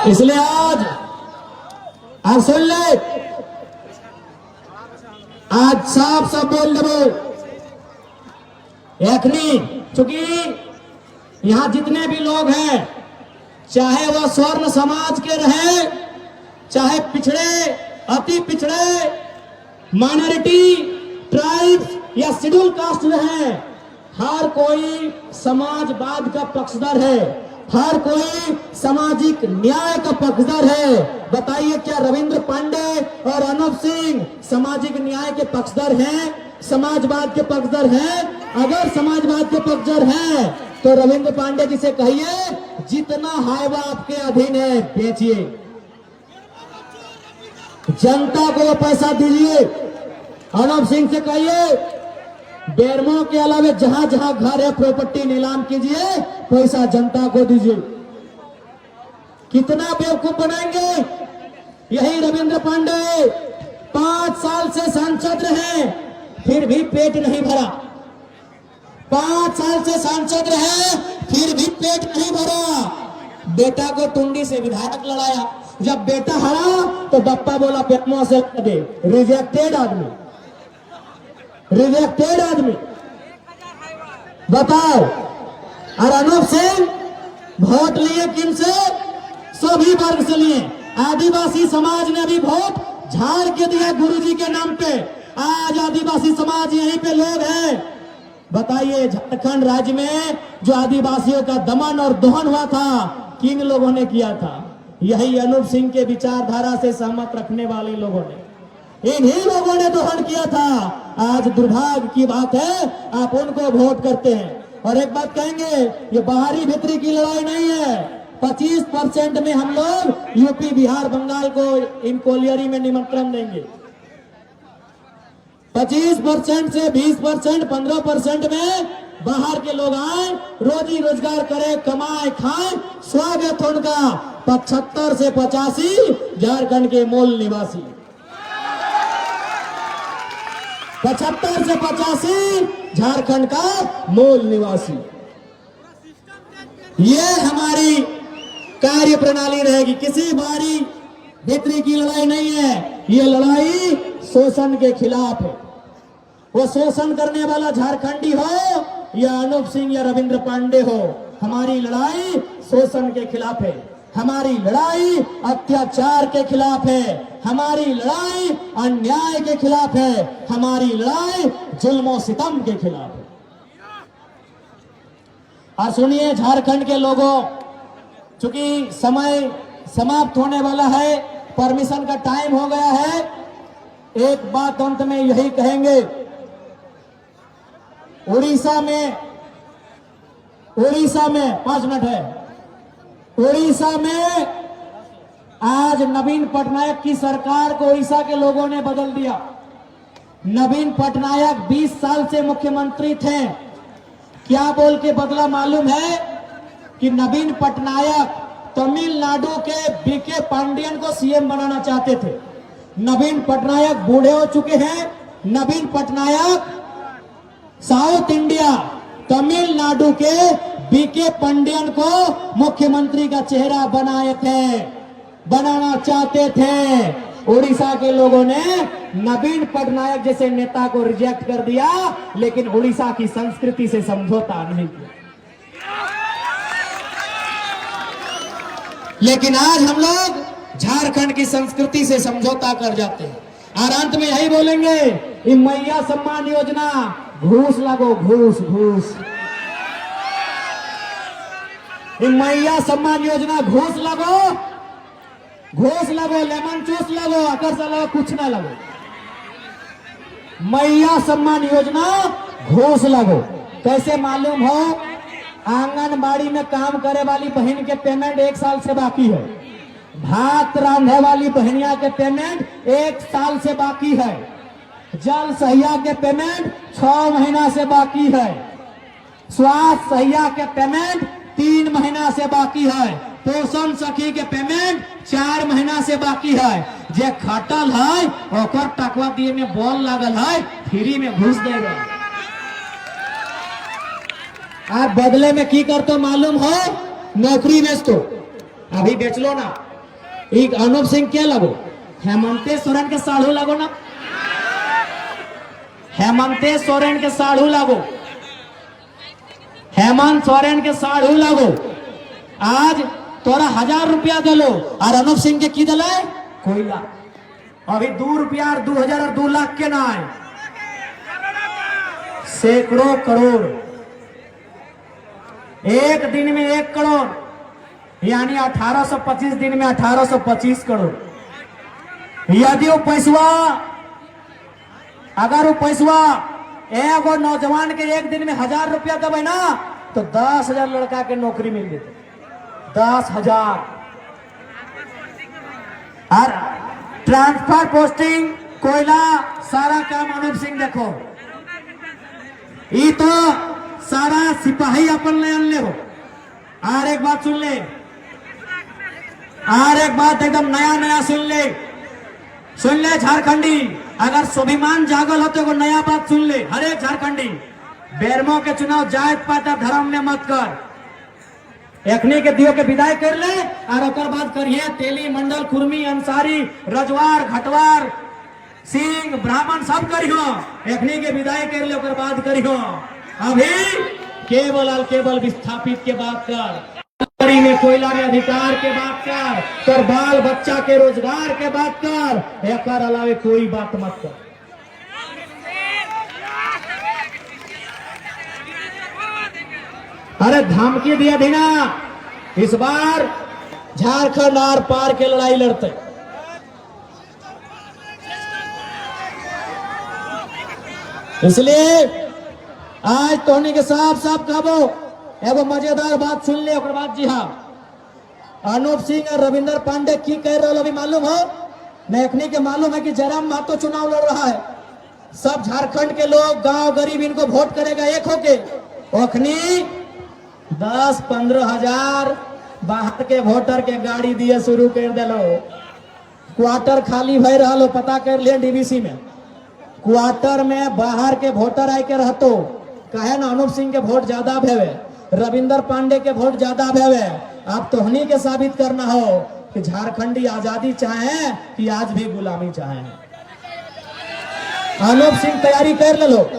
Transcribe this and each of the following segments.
इसलिए आज सुन ले, आज साफ सब बोल दो एखनी, चूंकि यहां जितने भी लोग हैं, चाहे वह स्वर्ण समाज के रहे, चाहे पिछड़े, अति पिछड़े, माइनॉरिटी, ट्राइब्स या शेड्यूल कास्ट रहे, हर कोई समाजवाद का पक्षधर है, हर कोई सामाजिक न्याय का पक्षधर है। बताइए, क्या रविंद्र पांडे और अनूप सिंह सामाजिक न्याय के पक्षधर हैं, समाजवाद के पक्षधर हैं? अगर समाजवाद के पक्षधर हैं तो रविंद्र पांडे जी से कहिए, जितना हाईवा आपके अधीन है बेचिए, जनता को पैसा दीजिए। अनूप सिंह से कहिए, बेरमो के अलावा जहां जहां घर है प्रॉपर्टी नीलाम कीजिए, पैसा जनता को दीजिए। कितना बेवकूफ बनाएंगे? यही रविंद्र पांडे 5 साल से सांसद रहे, फिर भी पेट नहीं भरा। 5 साल से सांसद रहे, फिर भी पेट नहीं भरा। बेटा को टुंडी से विधायक लड़ाया, जब बेटा हारा तो बप्पा बोला पेटमो से दे। रिजेक्टेड आदमी, रिजेक्टेड आदमी। बताओ। और अनूप सिंह वोट लिए किन से? सभी वर्ग से लिए। आदिवासी समाज ने भी वोट झाड़ के दिया गुरुजी के नाम पे। आज आदिवासी समाज यहीं पे लोग हैं। बताइए, झारखंड राज्य में जो आदिवासियों का दमन और दोहन हुआ था, किन लोगों ने किया था? यही अनूप सिंह के विचारधारा से सहमत रखने वाले लोगों ने, इन्हीं लोगों ने दोहन किया था। आज दुर्भाग्य की बात है, आप उनको वोट करते हैं। और एक बात कहेंगे, ये बाहरी भीतरी की लड़ाई नहीं है। 25% में हम लोग यूपी, बिहार, बंगाल को इन कोलियरी में निमंत्रण देंगे। 25% से 20%, 15% में बाहर के लोग आए, रोजी रोजगार करें, कमाए, खाएं, स्वागत उनका। 75 से 85 झारखंड के मूल निवासी, 75 से 85 झारखंड का मूल निवासी। ये हमारी कार्य प्रणाली रहेगी। किसी बाहरी भीतरी की लड़ाई नहीं है, ये लड़ाई शोषण के खिलाफ है। वो शोषण करने वाला झारखंडी हो या अनूप सिंह या रविंद्र पांडे हो, हमारी लड़ाई शोषण के खिलाफ है, हमारी लड़ाई अत्याचार के खिलाफ है, हमारी लड़ाई अन्याय के खिलाफ है, हमारी लड़ाई जुल्म और सितम के खिलाफ है। और सुनिए झारखंड के लोगों, चूंकि समय समाप्त होने वाला है, परमिशन का टाइम हो गया है, एक बात अंत में यही कहेंगे। उड़ीसा में 5 मिनट है। उड़ीसा में आज नवीन पटनायक की सरकार को उड़ीसा के लोगों ने बदल दिया। नवीन पटनायक 20 साल से मुख्यमंत्री थे। क्या बोल के बदला मालूम है? कि नवीन पटनायक तमिलनाडु के बीके पांडियन को सीएम बनाना चाहते थे। नवीन पटनायक बूढ़े हो चुके हैं। नवीन पटनायक साउथ इंडिया तमिलनाडु के बीके पांडियन को मुख्यमंत्री का चेहरा बनाना चाहते थे। उड़ीसा के लोगों ने नवीन पटनायक जैसे नेता को रिजेक्ट कर दिया, लेकिन उड़ीसा की संस्कृति से समझौता नहीं किया। लेकिन आज हम लोग झारखंड की संस्कृति से समझौता कर जाते हैं। और अंत में यही बोलेंगे, ये मैया सम्मान योजना, घूस लगो, घूस घूस। ये मैया सम्मान योजना, घूस लगो, लेमन चूस लगो, अकर से लगो, कुछ ना लगो। मैया सम्मान योजना, घूस लगो। कैसे मालूम हो? आंगनबाड़ी में काम करे वाली बहन के पेमेंट 1 साल से बाकी है। भात रांधे वाली बहनिया के पेमेंट 1 साल से बाकी है। जल सहिया के पेमेंट 6 महीना से बाकी है। स्वास्थ्य सहिया के पेमेंट 3 महीना से बाकी है। पोषण सखी के पेमेंट 4 महीना से बाकी है। जे खटल है ओकर टकवा दिए में बॉल लागल है, फ्री में घुस देगा। आप बदले में की करते मालूम हो? नौकरी बेच दो, अभी बेच लो ना। एक अनूप सिंह के लगो, हेमंते सोरेन के साढ़ू लगो ना, हेमंते सोरेन के साढ़ू लगो, हेमंत सोरेन के साढ़ू लगो। आज तोरा 1000 रुपया दिलो और अनूप सिंह के की दिले कोयला। अभी 2 रुपया और 2000 और 2 लाख के ना है, सैकड़ों करोड़, एक दिन में 1 करोड़, यानी 1825 दिन में 1825 करोड़। यदि वो पैसवा, अगर वो पैसवा एगो नौजवान के एक दिन में 1000 रुपया देवे ना, तो 10,000 लड़का के नौकरी मिल जेते, 10,000। और ट्रांसफर पोस्टिंग कोयला सारा काम अनूप सिंह देखो। ये तो सारा सिपाही अपन ले अनले हो। और एक बात सुन ले, और एक बात एकदम नया नया सुन ले झारखंडी, अगर स्वाभिमान जागल होते को नया बात सुन ले। हर एक झारखंडी बेरमो के चुनाव जात पात धर्म में मत कर, एखनी के दियो के विदाई कर ले और ओकर बाद करिए तेली मंडल कुर्मी अंसारी रजवार घटवार सिंह ब्राह्मण सब करियो, एखनी के विदाई कर ले ओकर बाद करियो। अभी केवल और केवल विस्थापित के बात कर, में कोयला में अधिकार के बात कर, तो बाल बच्चा के रोजगार के बात कर, एकर अलावे कोई बात मत कर। अरे धमकी दिया देना, इस बार झारखंड आर पार के लड़ाई लड़ते। इसलिए आज तोहनी के साफ साफ कहबो, एगो मजेदार बात सुन ले ओकर बाद। जी हाँ, अनूप सिंह और रविंदर पांडे की कह रहे हो अभी मालूम हो? मैखनी के मालूम है कि जयराम महतो चुनाव लड़ रहा है, सब झारखंड के लोग गांव गरीब इनको वोट करेगा एक होके। ओखनी 10-15 हजार बाहर के वोटर के गाड़ी दिए शुरू कर दिलो, क्वार्टर खाली भय रहा लो, पता कर लिए डीवीसी में क्वार्टर में बाहर के वोटर आए के रहतो, कहे ना अनूप सिंह के वोट ज्यादा भेवे, रविंदर पांडे के वोट ज्यादा भेवे। अब तोहनी के साबित करना हो कि झारखंडी आजादी चाहे कि आज भी गुलामी चाहे। अनूप सिंह तैयारी कर ले लो।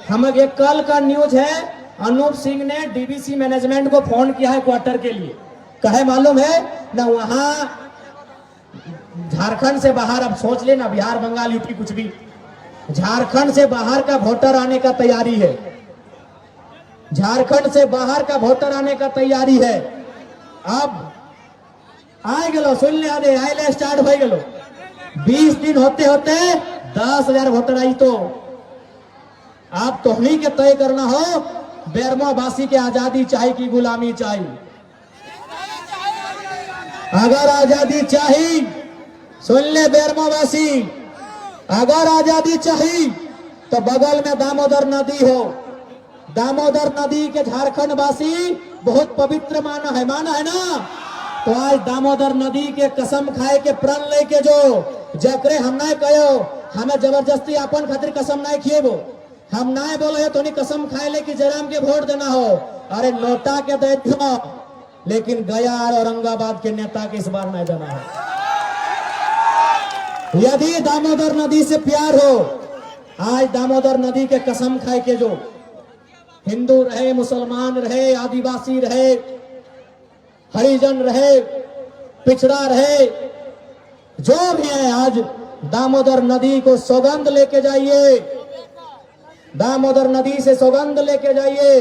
हम एक कल का न्यूज है, अनूप सिंह ने डीवीसी मैनेजमेंट को फोन किया है क्वार्टर के लिए, कहे मालूम है ना वहां झारखंड से बाहर, अब सोच ले ना बिहार बंगाल यूपी कुछ भी, झारखंड से बाहर का वोटर आने का तैयारी है, झारखंड से बाहर का वोटर आने का तैयारी है। अब आए गलो, सुन ले, आदे आए स्टार्ट हो गलो, 20 दिन होते होते 10,000 वोटर आई। तो आप तोहनी के तय करना हो, बेरमो वासी के आजादी चाहिए कि गुलामी चाहिए। अगर आजादी चाहिए, सुन ले बेरमो वासी, अगर आजादी चाहिए तो बगल में दामोदर नदी हो, दामोदर नदी के झारखंड वासी बहुत पवित्र माना है ना। तो आज दामोदर नदी के कसम खाए के प्रण लेके जो जकरे हम ना कहो, हमें जबरदस्ती अपन खातिर कसम ना खिएबो, हम ना बोले तो नहीं कसम खाए ले कि जयराम के वोट देना हो। अरे नोटा के दे दो, लेकिन गया और औरंगाबाद के नेता के इस बार नहीं देना है। यदि दामोदर नदी से प्यार हो, आज दामोदर नदी के कसम खाए के जो हिंदू रहे, मुसलमान रहे, आदिवासी रहे, हरिजन रहे, पिछड़ा रहे, जो भी है, आज दामोदर नदी को सौगंध लेके जाइए, दामोदर नदी से सौगंध लेके जाइए।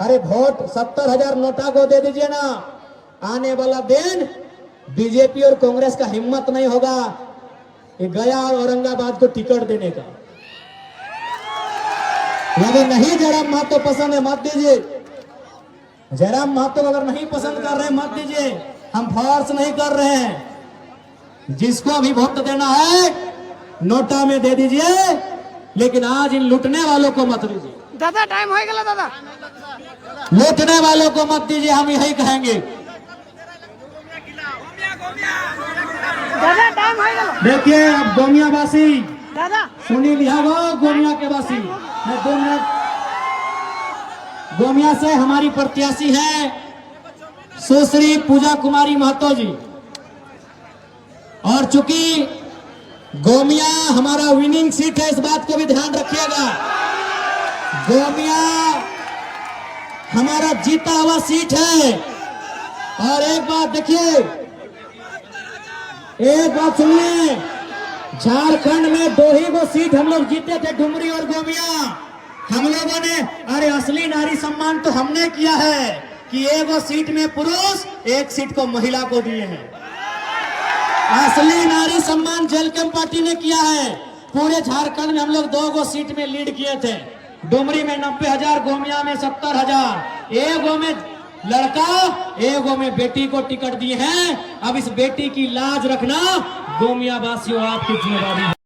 अरे वोट 70,000 नोटा को दे दीजिए ना, आने वाला दिन बीजेपी और कांग्रेस का हिम्मत नहीं होगा ये गया और औरंगाबाद को टिकट देने का। यदि नहीं जयराम महतो पसंद है मत दीजिए, जयराम महतो अगर नहीं पसंद कर रहे हैं मत दीजिए, हम फोर्स नहीं कर रहे हैं। जिसको भी वोट देना है नोटा में दे दीजिए, लेकिन आज इन लूटने वालों को मत दीजिए। दादा टाइम हो गया, दादा लूटने वालों को मत दीजिए, हम यही कहेंगे। दादा टाइम हो गया। देखिए अब गोमिया वासी दादा सुनी लिया वो गोमिया के वासी, मैं 2 मिनट। गोमिया से हमारी प्रत्याशी है सुश्री पूजा कुमारी महतो जी। और चूंकि गोमिया हमारा विनिंग सीट है, इस बात को भी ध्यान रखिएगा। गोमिया हमारा जीता हुआ सीट है। और एक बात देखिए, एक बात सुनिए, झारखंड में 2 ही वो सीट हम लोग जीते थे, डुमरी और गोमिया। हम लोगों ने, अरे असली नारी सम्मान तो हमने किया है कि एक सीट में पुरुष, एक सीट को महिला को दिए हैं। असली नारी सम्मान जेलकम पार्टी ने किया है। पूरे झारखंड में हम लोग 2 सीट में लीड किए थे। डुमरी में 90,000, गोमिया में 70,000। एगो में लड़का, एगो में बेटी को टिकट दिए हैं। अब इस बेटी की लाज रखना गोमिया वासियों आपकी जिम्मेदारी है।